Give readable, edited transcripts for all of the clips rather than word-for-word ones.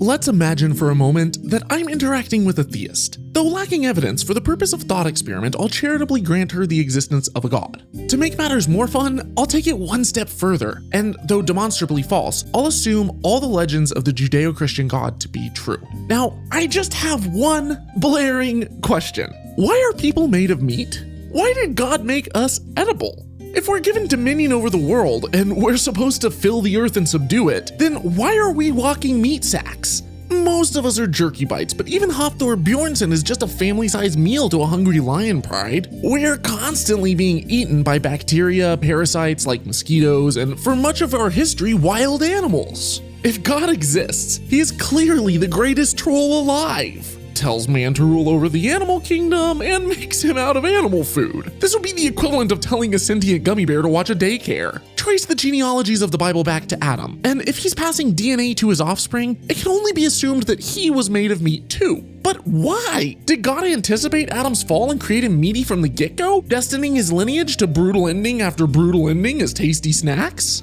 Let's imagine for a moment that I'm interacting with a theist. Though lacking evidence, for the purpose of thought experiment, I'll charitably grant her the existence of a god. To make matters more fun, I'll take it one step further, and though demonstrably false, I'll assume all the legends of the Judeo-Christian God to be true. Now, I just have one blaring question. Why are people made of meat? Why did God make us edible? If we're given dominion over the world and we're supposed to fill the earth and subdue it, then why are we walking meat sacks? Most of us are jerky bites, but even Hafthor Bjornsson is just a family-sized meal to a hungry lion pride. We're constantly being eaten by bacteria, parasites like mosquitoes, and for much of our history, wild animals. If God exists, he is clearly the greatest troll alive. Tells man to rule over the animal kingdom and makes him out of animal food. This would be the equivalent of telling a sentient gummy bear to watch a daycare. Trace the genealogies of the Bible back to Adam, and if he's passing DNA to his offspring, it can only be assumed that he was made of meat too. But why? Did God anticipate Adam's fall and create him meaty from the get-go, destining his lineage to brutal ending after brutal ending as tasty snacks?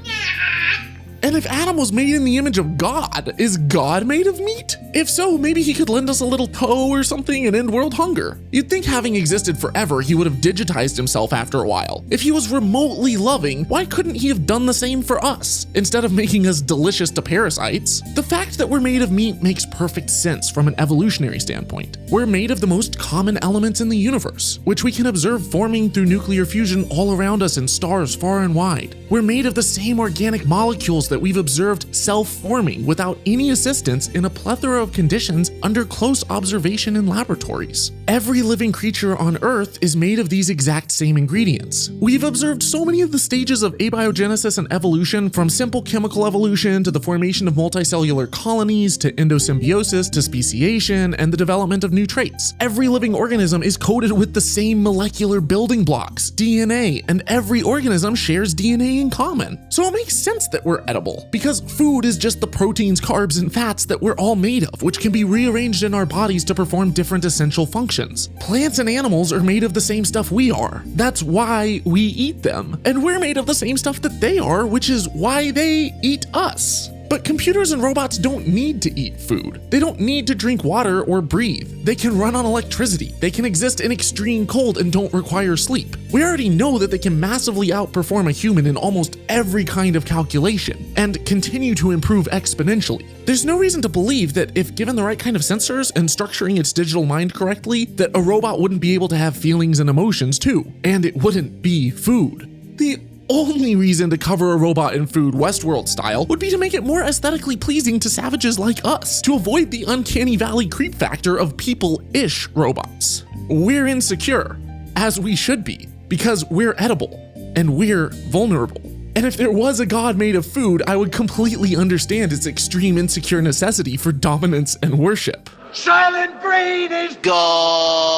And if Adam was made in the image of God, is God made of meat? If so, maybe he could lend us a little toe or something and end world hunger. You'd think having existed forever, he would have digitized himself after a while. If he was remotely loving, why couldn't he have done the same for us, instead of making us delicious to parasites? The fact that we're made of meat makes perfect sense from an evolutionary standpoint. We're made of the most common elements in the universe, which we can observe forming through nuclear fusion all around us in stars far and wide. We're made of the same organic molecules that we've observed self-forming without any assistance in a plethora of conditions under close observation in laboratories. Every living creature on Earth is made of these exact same ingredients. We've observed so many of the stages of abiogenesis and evolution, from simple chemical evolution to the formation of multicellular colonies to endosymbiosis to speciation and the development of new traits. Every living organism is coated with the same molecular building blocks, DNA, and every organism shares DNA in common. So it makes sense that we're edible, because food is just the proteins, carbs, and fats that we're all made of, which can be rearranged in our bodies to perform different essential functions. Plants and animals are made of the same stuff we are. That's why we eat them. And we're made of the same stuff that they are, which is why they eat us. But computers and robots don't need to eat food. They don't need to drink water or breathe. They can run on electricity. They can exist in extreme cold and don't require sleep. We already know that they can massively outperform a human in almost every kind of calculation and continue to improve exponentially. There's no reason to believe that if given the right kind of sensors and structuring its digital mind correctly, that a robot wouldn't be able to have feelings and emotions too, and it wouldn't be food. The only reason to cover a robot in food Westworld style would be to make it more aesthetically pleasing to savages like us, to avoid the uncanny valley creep factor of people-ish robots. We're insecure, as we should be, because we're edible and we're vulnerable. And if there was a god made of food, I would completely understand its extreme insecure necessity for dominance and worship. Silent Breed is God!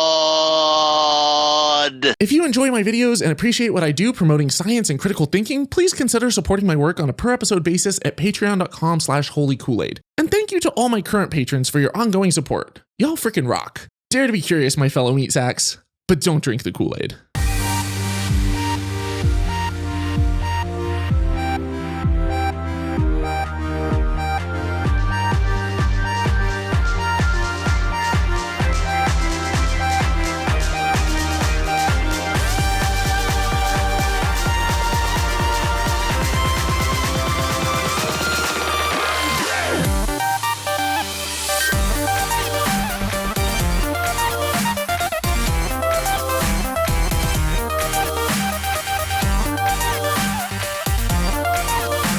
If you enjoy my videos and appreciate what I do promoting science and critical thinking, please consider supporting my work on a per episode basis at patreon.com/holykoolaid. And thank you to all my current patrons for your ongoing support. Y'all freaking rock. Dare to be curious, my fellow meat sacks, but don't drink the Kool-Aid.